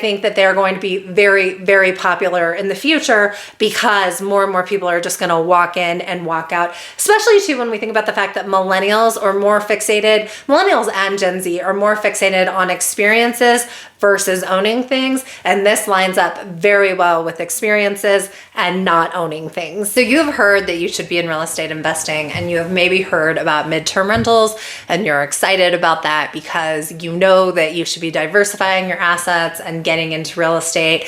think that they're going to be very, very popular in the future because more and more people are just going to walk in and walk out, especially too when we think about the fact that millennials are more fixated, millennials and Gen Z are more fixated on experiences versus owning things. And this lines up very well with experiences and not owning things. So you've heard that you should be in real estate investing, and you have maybe heard about midterm rentals, and you're excited about that because you know that you should be diversifying your assets and getting into real estate.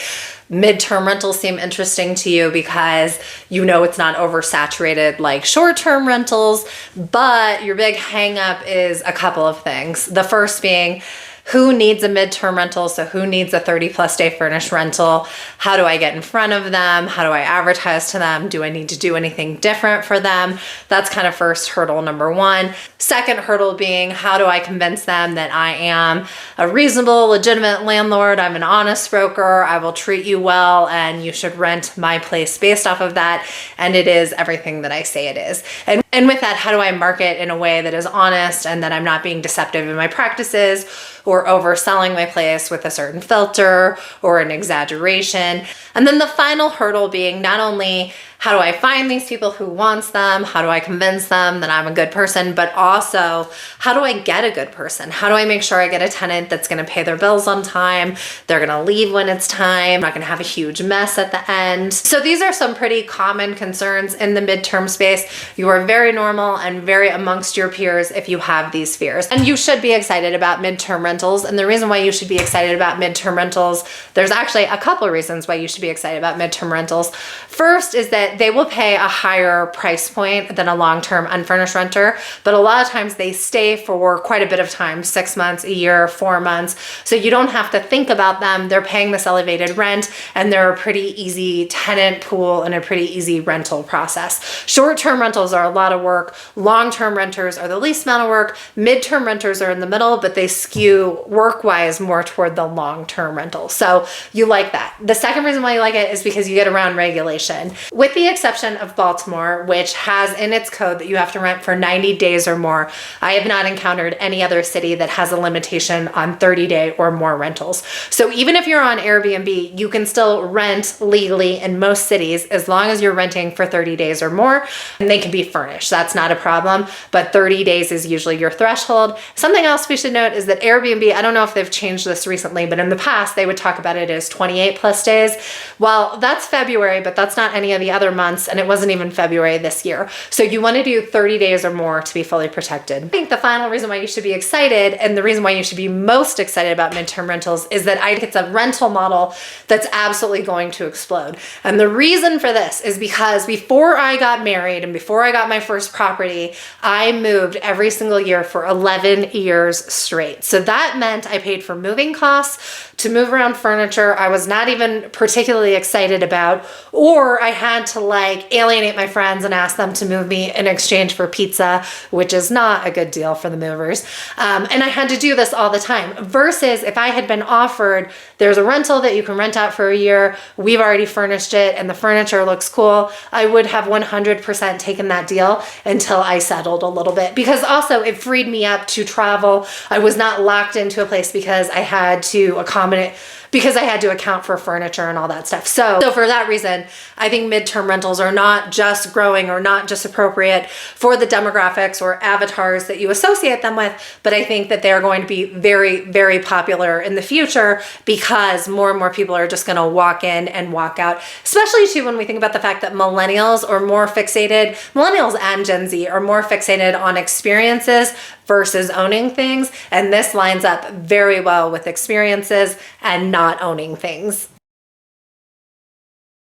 Midterm rentals seem interesting to you because you know it's not oversaturated like short-term rentals, but your big hang up is a couple of things. The first being, who needs a midterm rental? So who needs a 30+ day furnished rental? How do I get in front of them? How do I advertise to them? Do I need to do anything different for them? That's kind of first hurdle number one. Second hurdle being, how do I convince them that I am a reasonable, legitimate landlord? I'm an honest broker. I will treat you well, and you should rent my place based off of that. And it is everything that I say it is. And with that, how do I market in a way that is honest and that I'm not being deceptive in my practices or overselling my place with a certain filter or an exaggeration? And then the final hurdle being not only how do I find these people who wants them? How do I convince them that I'm a good person? But also, how do I get a good person? How do I make sure I get a tenant that's gonna pay their bills on time? They're gonna leave when it's time. I'm not gonna have a huge mess at the end. So these are some pretty common concerns in the midterm space. You are very normal and very amongst your peers if you have these fears. And you should be excited about midterm rentals. And the reason why you should be excited about midterm rentals, there's actually a couple of reasons why you should be excited about midterm rentals. First is that they will pay a higher price point than a long-term unfurnished renter, but a lot of times they stay for quite a bit of time, 6 months, a year, 4 months. So you don't have to think about them. They're paying this elevated rent, and they're a pretty easy tenant pool and a pretty easy rental process. Short-term rentals are a lot of work. Long-term renters are the least amount of work. Midterm renters are in the middle, but they skew work-wise more toward the long-term rental. So you like that. The second reason why you like it is because you get around regulation. With the exception of Baltimore, which has in its code that you have to rent for 90 days or more, I have not encountered any other city that has a limitation on 30-day or more rentals. So even if you're on Airbnb, you can still rent legally in most cities as long as you're renting for 30 days or more, and they can be furnished. That's not a problem, but 30 days is usually your threshold. Something else we should note is that Airbnb, I don't know if they've changed this recently, but in the past they would talk about it as 28+ days. Well, that's February, but that's not any of the other months, and it wasn't even February this year. So you want to do 30 days or more to be fully protected. I think the final reason why you should be excited, and the reason why you should be most excited about midterm rentals, is that I think it's a rental model that's absolutely going to explode. And the reason for this is because before I got married and before I got my first property, I moved every single year for 11 years straight. So that meant I paid for moving costs to move around furniture I was not even particularly excited about, or I had to like alienate my friends and ask them to move me in exchange for pizza, which is not a good deal for the movers. And I had to do this all the time. Versus if I had been offered, there's a rental that you can rent out for a year, we've already furnished it, and the furniture looks cool, I would have 100% taken that deal until I settled a little bit. Because also it freed me up to travel. I was not locked into a place because I had to accommodate, because I had to account for furniture and all that stuff. So for that reason, I think midterm rentals are not just growing or not just appropriate for the demographics or avatars that you associate them with, but I think that they're going to be very, very popular in the future because more and more people are just gonna walk in and walk out, especially too when we think about the fact that millennials are more fixated, millennials and Gen Z are more fixated on experiences versus owning things. And this lines up very well with experiences and not owning things.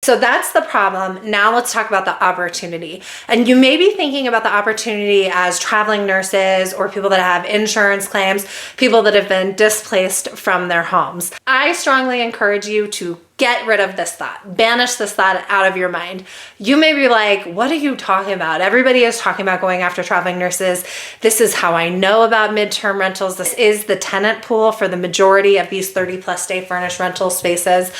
So that's the problem. Now let's talk about the opportunity. And you may be thinking about the opportunity as traveling nurses or people that have insurance claims, people that have been displaced from their homes. I strongly encourage you to get rid of this thought. Banish this thought out of your mind. You may be like, what are you talking about? Everybody is talking about going after traveling nurses. This is how I know about midterm rentals. This is the tenant pool for the majority of these 30+ day furnished rental spaces.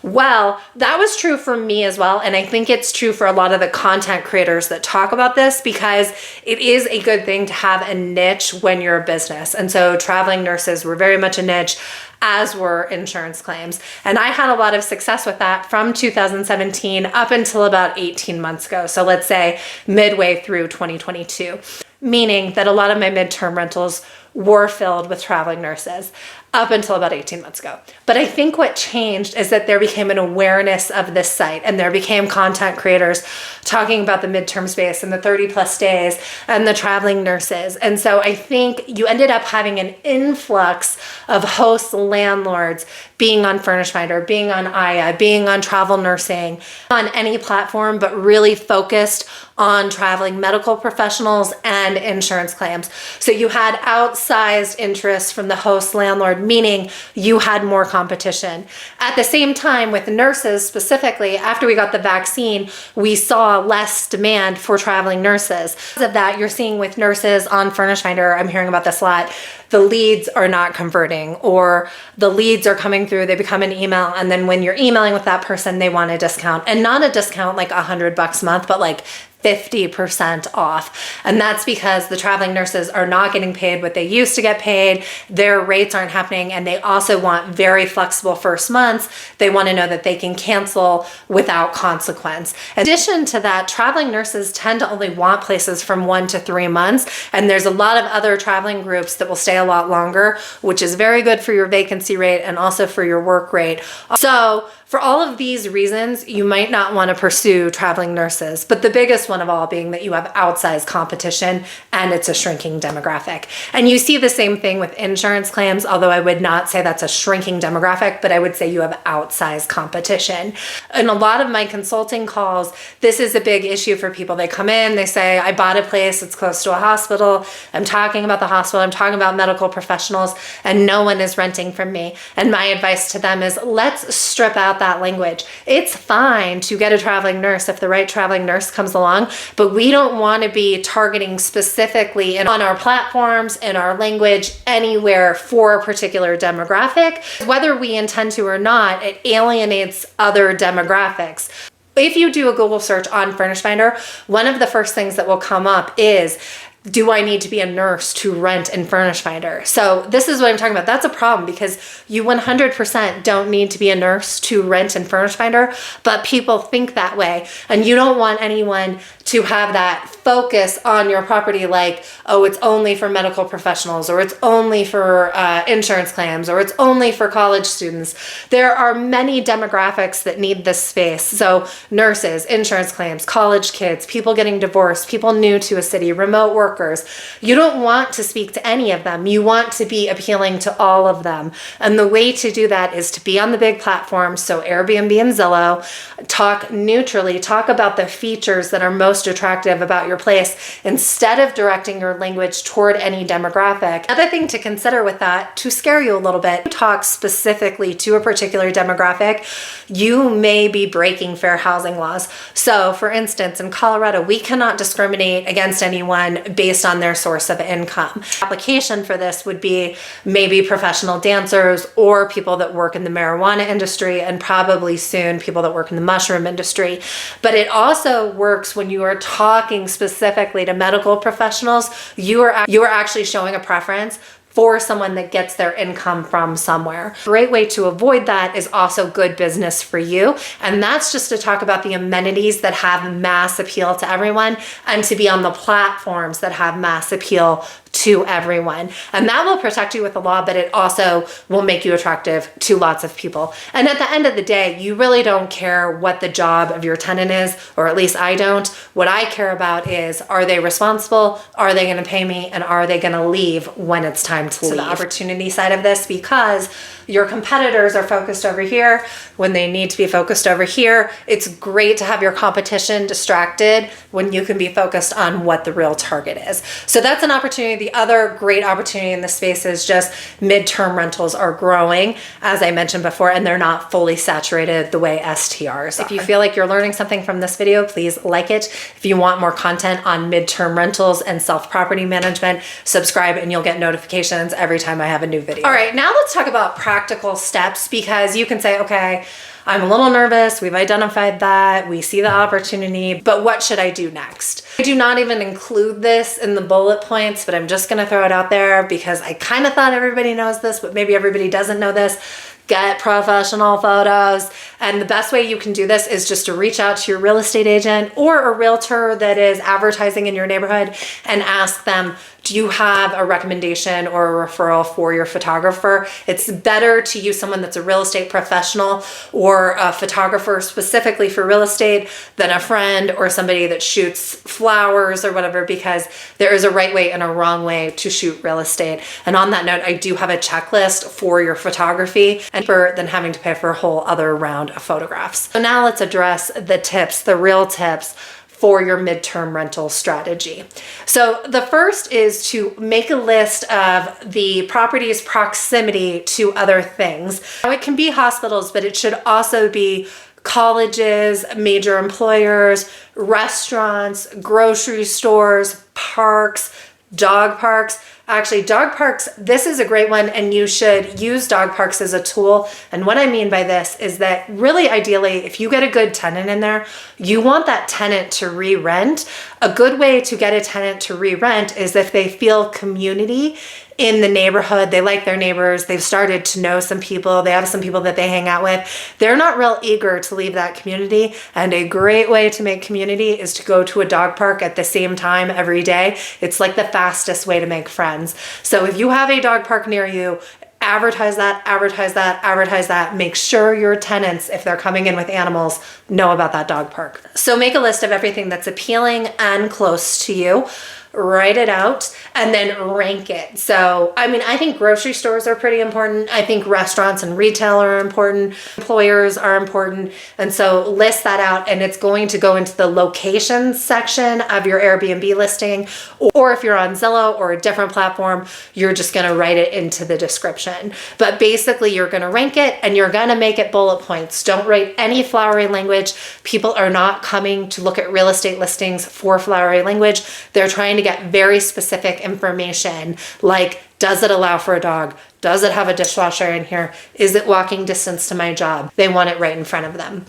Well, that was true for me as well. And I think it's true for a lot of the content creators that talk about this because it is a good thing to have a niche when you're a business. And so traveling nurses were very much a niche. as were insurance claims. And I had a lot of success with that from 2017 up until about 18 months ago. So let's say midway through 2022, meaning that a lot of my midterm rentals were filled with traveling nurses up until about 18 months ago. But I think what changed is that there became an awareness of this site, and there became content creators talking about the midterm space and the 30 plus days and the traveling nurses. And so I think you ended up having an influx of hosts, landlords being on Furnished Finder, being on Aya, being on travel nursing, on any platform, but really focused on traveling medical professionals and insurance claims. So you had outsized interest from the host landlord, meaning you had more competition. At the same time, with nurses specifically, after we got the vaccine, we saw less demand for traveling nurses. Because of that, you're seeing with nurses on Furnished Finder, I'm hearing about this a lot, the leads are not converting, or the leads are coming through, they become an email, and then when you're emailing with that person, they want a discount. And not a discount like $100 a month, but like 50% off. And that's because the traveling nurses are not getting paid what they used to get paid. Their rates aren't happening. And they also want very flexible first months. They want to know that they can cancel without consequence. In addition to that, traveling nurses tend to only want places from 1 to 3 months. And there's a lot of other traveling groups that will stay a lot longer, which is very good for your vacancy rate and also for your work rate. So for all of these reasons, you might not want to pursue traveling nurses, but the biggest one of all being that you have outsized competition and it's a shrinking demographic. And you see the same thing with insurance claims, although I would not say that's a shrinking demographic, but I would say you have outsized competition. In a lot of my consulting calls, this is a big issue for people. They come in, they say, I bought a place, it's close to a hospital. I'm talking about the hospital, I'm talking about medical professionals, and no one is renting from me. And my advice to them is, let's strip out that language. It's fine to get a traveling nurse if the right traveling nurse comes along, but we don't want to be targeting specifically on our platforms, in our language, anywhere for a particular demographic. Whether we intend to or not, it alienates other demographics. If you do a Google search on Furnished Finder, one of the first things that will come up is, do I need to be a nurse to rent in Furnished Finder? So this is what I'm talking about. That's a problem because you 100% don't need to be a nurse to rent in Furnished Finder, but people think that way. And you don't want anyone to have that focus on your property like, oh, it's only for medical professionals, or it's only for insurance claims, or it's only for college students. There are many demographics that need this space. So nurses, insurance claims, college kids, people getting divorced, people new to a city, remote workers. You don't want to speak to any of them. You want to be appealing to all of them. And the way to do that is to be on the big platforms, so Airbnb and Zillow, talk neutrally, talk about the features that are most attractive about your place instead of directing your language toward any demographic. Another thing to consider with that, to scare you a little bit, talk specifically to a particular demographic, you may be breaking fair housing laws. So for instance, in Colorado, we cannot discriminate against anyone based on their source of income. Application for this would be maybe professional dancers or people that work in the marijuana industry, and probably soon people that work in the mushroom industry. But it also works when you are talking specifically to medical professionals. You are actually showing a preference for someone that gets their income from somewhere. Great way to avoid that is also good business for you. And that's just to talk about the amenities that have mass appeal to everyone and to be on the platforms that have mass appeal to everyone. And that will protect you with the law, but it also will make you attractive to lots of people. And at the end of the day, you really don't care what the job of your tenant is, or at least I don't. What I care about is, are they responsible? Are they going to pay me? And are they going to leave when it's time to leave? The opportunity side of this, because your competitors are focused over here when they need to be focused over here. It's great to have your competition distracted when you can be focused on what the real target is. So that's an opportunity. The other great opportunity in this space is just midterm rentals are growing, as I mentioned before, and they're not fully saturated the way STRs are. If you feel like you're learning something from this video, please like it. If you want more content on midterm rentals and self-property management, subscribe and you'll get notifications every time I have a new video. All right, now let's talk about practical steps, because you can say, okay, I'm a little nervous. We've identified that. We see the opportunity, but what should I do next? I do not even include this in the bullet points, but I'm just going to throw it out there because I kind of thought everybody knows this, but maybe everybody doesn't know this. Get professional photos. And the best way you can do this is just to reach out to your real estate agent or a realtor that is advertising in your neighborhood and ask them, do you have a recommendation or a referral for your photographer? It's better to use someone that's a real estate professional or a photographer specifically for real estate than a friend or somebody that shoots flowers or whatever, because there is a right way and a wrong way to shoot real estate. And on that note, I do have a checklist for your photography and than having to pay for a whole other round of photographs. So now let's address the tips, the real tips for your midterm rental strategy. So the first is to make a list of the property's proximity to other things. Now it can be hospitals, but it should also be colleges, major employers, restaurants, grocery stores, parks, dog parks. Actually, dog parks, this is a great one, and you should use dog parks as a tool. And what I mean by this is that really ideally, if you get a good tenant in there, you want that tenant to re-rent. A good way to get a tenant to re-rent is if they feel community in the neighborhood, they like their neighbors, they've started to know some people, they have some people that they hang out with. They're not real eager to leave that community. And a great way to make community is to go to a dog park at the same time every day. It's like the fastest way to make friends. So if you have a dog park near you, advertise that, advertise that, advertise that. Make sure your tenants, if they're coming in with animals, know about that dog park. So make a list of everything that's appealing and close to you. Write it out and then rank it. So, I mean, I think grocery stores are pretty important. I think restaurants and retail are important. Employers are important. And so list that out, and it's going to go into the locations section of your Airbnb listing. Or if you're on Zillow or a different platform, you're just going to write it into the description. But basically, you're going to rank it and you're going to make it bullet points. Don't write any flowery language. People are not coming to look at real estate listings for flowery language. They're trying to get very specific information, like, does it allow for a dog? Does it have a dishwasher in here? Is it walking distance to my job? They want it right in front of them.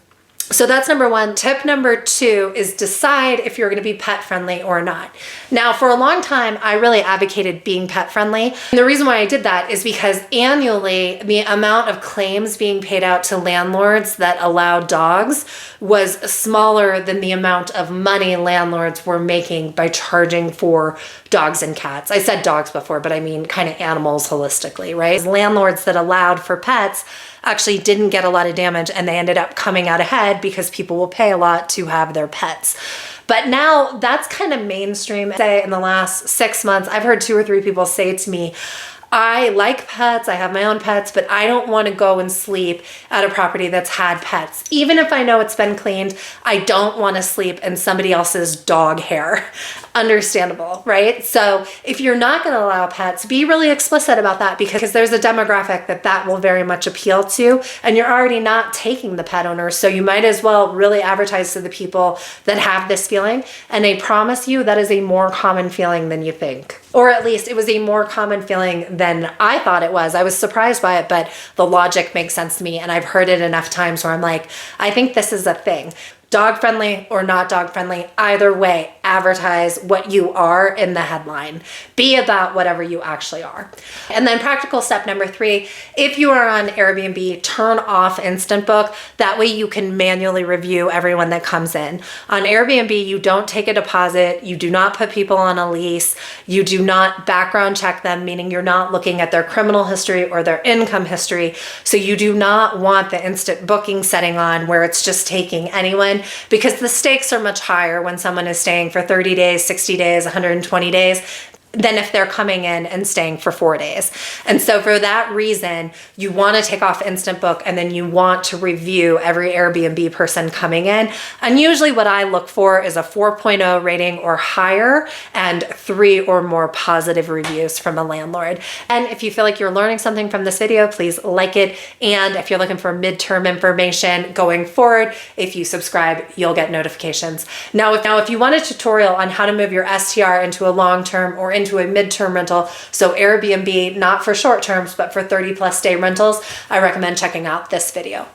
So that's number one. Tip number two is decide if you're going to be pet friendly or not. Now, for a long time, I really advocated being pet friendly. And the reason why I did that is because annually, the amount of claims being paid out to landlords that allowed dogs was smaller than the amount of money landlords were making by charging for dogs and cats. I said dogs before, but I mean kind of animals holistically, right? Landlords that allowed for pets actually didn't get a lot of damage, and they ended up coming out ahead because people will pay a lot to have their pets. But now that's kind of mainstream. Say in the last 6 months, I've heard 2 or 3 people say to me, I like pets, I have my own pets, but I don't want to go and sleep at a property that's had pets. Even if I know it's been cleaned, I don't want to sleep in somebody else's dog hair. Understandable, right? So if you're not going to allow pets, be really explicit about that, because there's a demographic that will very much appeal to, and you're already not taking the pet owners. So you might as well really advertise to the people that have this feeling. And I promise you that is a more common feeling than you think. Or at least it was a more common feeling than I thought it was. I was surprised by it, but the logic makes sense to me. And I've heard it enough times where I'm like, I think this is a thing. Dog friendly or not dog friendly, either way, advertise what you are in the headline. Be about whatever you actually are. And then practical step number 3, if you are on Airbnb, turn off Instant Book. That way you can manually review everyone that comes in. On Airbnb, you don't take a deposit. You do not put people on a lease. You do not background check them, meaning you're not looking at their criminal history or their income history. So you do not want the instant booking setting on where it's just taking anyone, because the stakes are much higher when someone is staying for 30 days, 60 days, 120 days than if they're coming in and staying for 4 days. And so for that reason, you want to take off Instant Book, and then you want to review every Airbnb person coming in. And usually what I look for is a 4.0 rating or higher and 3 or more positive reviews from a landlord. And if you feel like you're learning something from this video, please like it. And if you're looking for midterm information going forward, if you subscribe, you'll get notifications. Now, if you want a tutorial on how to move your STR into a long-term or into a midterm rental, so Airbnb, not for short terms, but for 30+ day rentals, I recommend checking out this video.